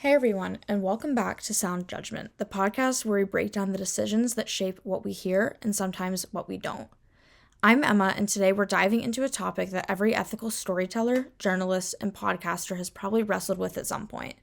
Hey everyone, and welcome back to Sound Judgment, the podcast where we break down the decisions that shape what we hear and sometimes what we don't. I'm Emma, and today we're diving into a topic that every ethical storyteller, journalist, and podcaster has probably wrestled with at some point.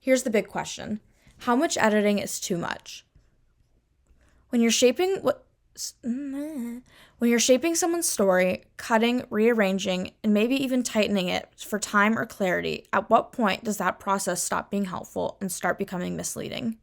Here's the big question: how much editing is too much? When you're shaping someone's story, cutting, rearranging, and maybe even tightening it for time or clarity, at what point does that process stop being helpful and start becoming misleading?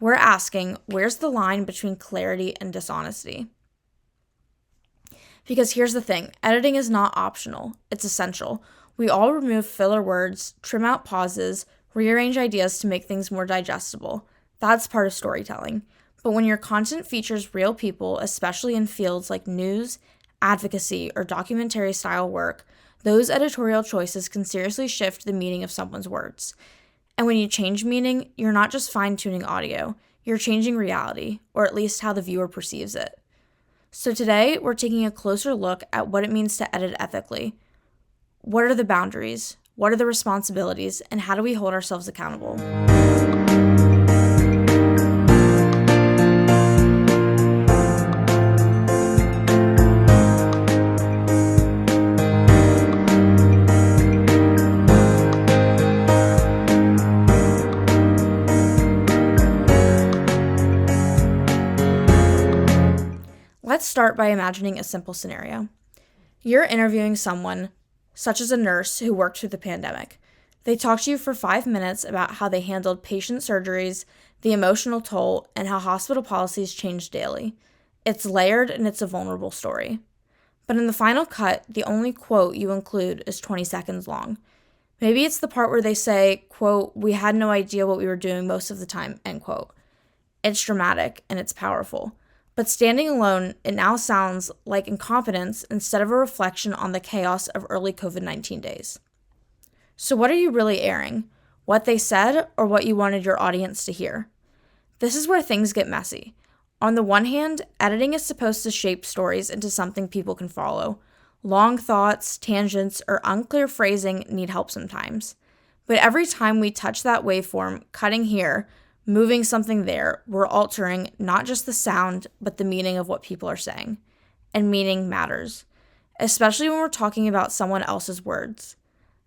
We're asking, where's the line between clarity and dishonesty? Because here's the thing, editing is not optional, it's essential. We all remove filler words, trim out pauses, rearrange ideas to make things more digestible. That's part of storytelling. But when your content features real people, especially in fields like news, advocacy, or documentary-style work, those editorial choices can seriously shift the meaning of someone's words. And when you change meaning, you're not just fine-tuning audio, you're changing reality, or at least how the viewer perceives it. So today, we're taking a closer look at what it means to edit ethically. What are the boundaries? What are the responsibilities? And how do we hold ourselves accountable? Let's start by imagining a simple scenario. You're interviewing someone, such as a nurse who worked through the pandemic. They talk to you for 5 minutes about how they handled patient surgeries, the emotional toll, and how hospital policies change daily. It's layered and it's a vulnerable story. But in the final cut, the only quote you include is 20 seconds long. Maybe it's the part where they say, quote, "We had no idea what we were doing most of the time," end quote. It's dramatic and it's powerful. But standing alone, it now sounds like incompetence instead of a reflection on the chaos of early COVID-19 days. So what are you really airing? What they said or what you wanted your audience to hear? This is where things get messy. On the one hand, editing is supposed to shape stories into something people can follow. Long thoughts, tangents, or unclear phrasing need help sometimes. But every time we touch that waveform, cutting here, moving something there, we're altering not just the sound, but the meaning of what people are saying. And meaning matters, especially when we're talking about someone else's words.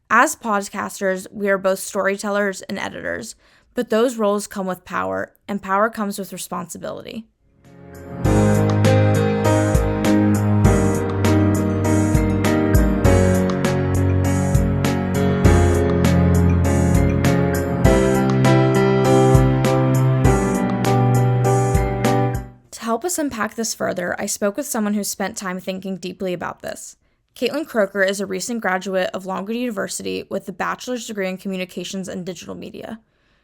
As podcasters, we are both storytellers and editors, but those roles come with power, and power comes with responsibility. To help us unpack this further, I spoke with someone who spent time thinking deeply about this. Caitlin Croker is a recent graduate of Longwood University with a bachelor's degree in communications and digital media.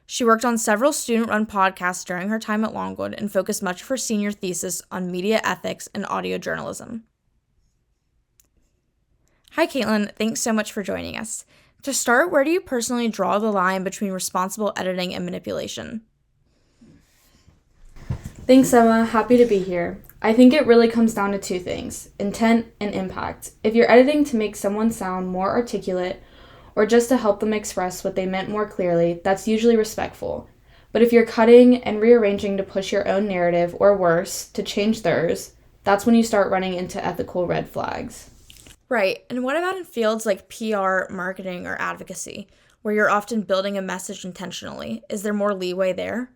She worked on several student-run podcasts during her time at Longwood and focused much of her senior thesis on media ethics and audio journalism. Hi, Caitlin. Thanks so much for joining us. To start, where do you personally draw the line between responsible editing and manipulation? Thanks, Emma. Happy to be here. I think it really comes down to two things: intent and impact. If you're editing to make someone sound more articulate or just to help them express what they meant more clearly, that's usually respectful. But if you're cutting and rearranging to push your own narrative, or worse, to change theirs, that's when you start running into ethical red flags. Right. And what about in fields like PR, marketing, or advocacy, where you're often building a message intentionally? Is there more leeway there?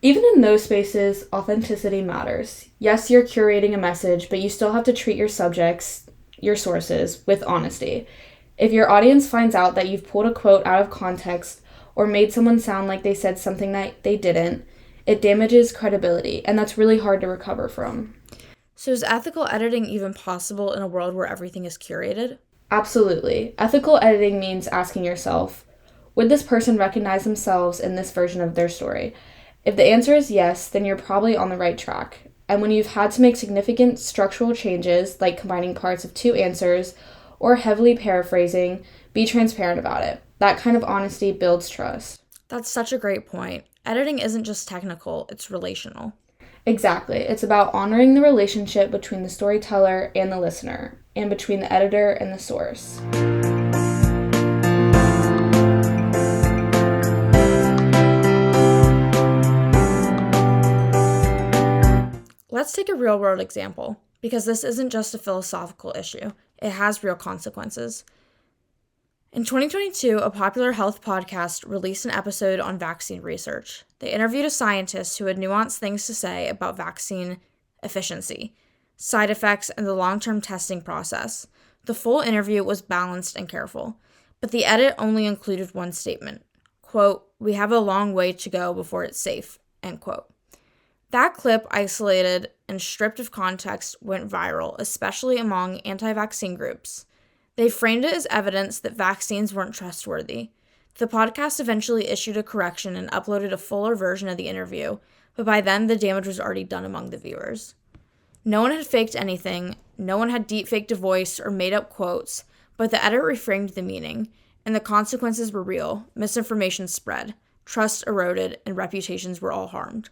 Even in those spaces, authenticity matters. Yes, you're curating a message, but you still have to treat your subjects, your sources, with honesty. If your audience finds out that you've pulled a quote out of context or made someone sound like they said something that they didn't, it damages credibility, and that's really hard to recover from. So is ethical editing even possible in a world where everything is curated? Absolutely. Ethical editing means asking yourself, would this person recognize themselves in this version of their story? If the answer is yes, then you're probably on the right track. And when you've had to make significant structural changes, like combining parts of two answers or heavily paraphrasing, be transparent about it. That kind of honesty builds trust. That's such a great point. Editing isn't just technical, it's relational. Exactly. It's about honoring the relationship between the storyteller and the listener, and between the editor and the source. let's take a real-world example, because this isn't just a philosophical issue. It has real consequences. In 2022, a popular health podcast released an episode on vaccine research. They interviewed a scientist who had nuanced things to say about vaccine efficiency, side effects, and the long-term testing process. The full interview was balanced and careful, but the edit only included one statement. Quote, "We have a long way to go before it's safe," end quote. That clip, isolated and stripped of context, went viral, especially among anti-vaccine groups. They framed it as evidence that vaccines weren't trustworthy. The podcast eventually issued a correction and uploaded a fuller version of the interview, but by then the damage was already done among the viewers. No one had faked anything, no one had deepfaked a voice or made up quotes, but the edit reframed the meaning, and the consequences were real. Misinformation spread, trust eroded, and reputations were all harmed.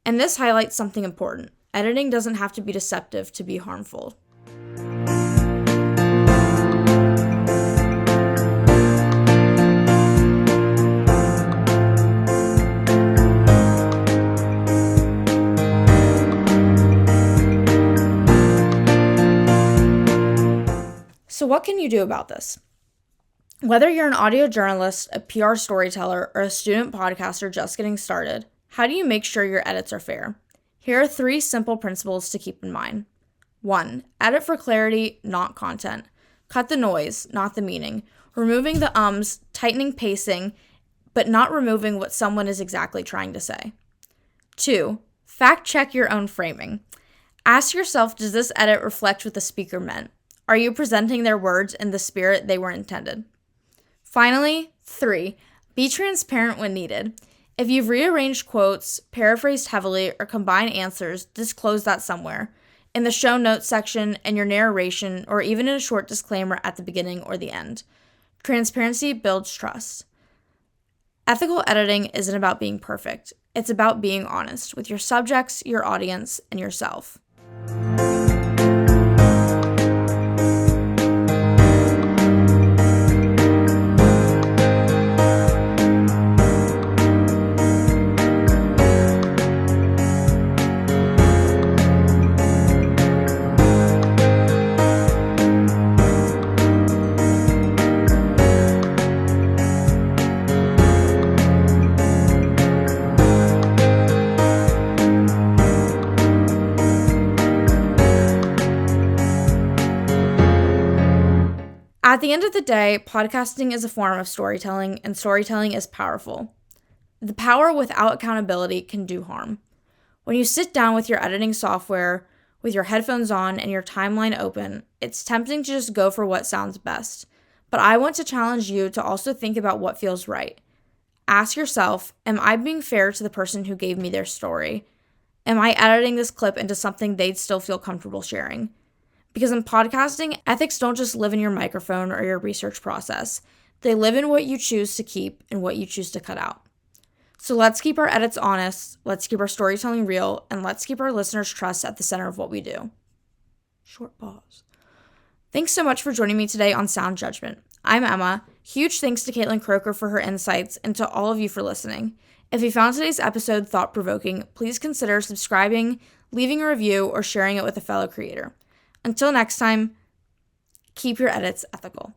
And this highlights something important. Editing doesn't have to be deceptive to be harmful. So what can you do about this? Whether you're an audio journalist, a PR storyteller, or a student podcaster just getting started, how do you make sure your edits are fair? Here are 3 simple principles to keep in mind. 1. Edit for clarity, not content. Cut the noise, not the meaning. Removing the ums, tightening pacing, but not removing what someone is exactly trying to say. 2. Fact check your own framing. Ask yourself, does this edit reflect what the speaker meant? Are you presenting their words in the spirit they were intended? Finally, 3. Be transparent when needed. If you've rearranged quotes, paraphrased heavily, or combined answers, disclose that somewhere. In the show notes section, in your narration, or even in a short disclaimer at the beginning or the end. Transparency builds trust. Ethical editing isn't about being perfect. It's about being honest with your subjects, your audience, and yourself. At the end of the day, podcasting is a form of storytelling, and storytelling is powerful. The power without accountability can do harm. When you sit down with your editing software, with your headphones on and your timeline open, it's tempting to just go for what sounds best. But I want to challenge you to also think about what feels right. Ask yourself, am I being fair to the person who gave me their story? Am I editing this clip into something they'd still feel comfortable sharing? Because in podcasting, ethics don't just live in your microphone or your research process. They live in what you choose to keep and what you choose to cut out. So let's keep our edits honest, let's keep our storytelling real, and let's keep our listeners' trust at the center of what we do. Short pause. Thanks so much for joining me today on Sound Judgment. I'm Emma. Huge thanks to Caitlin Croker for her insights and to all of you for listening. If you found today's episode thought-provoking, please consider subscribing, leaving a review, or sharing it with a fellow creator. Until next time, keep your edits ethical.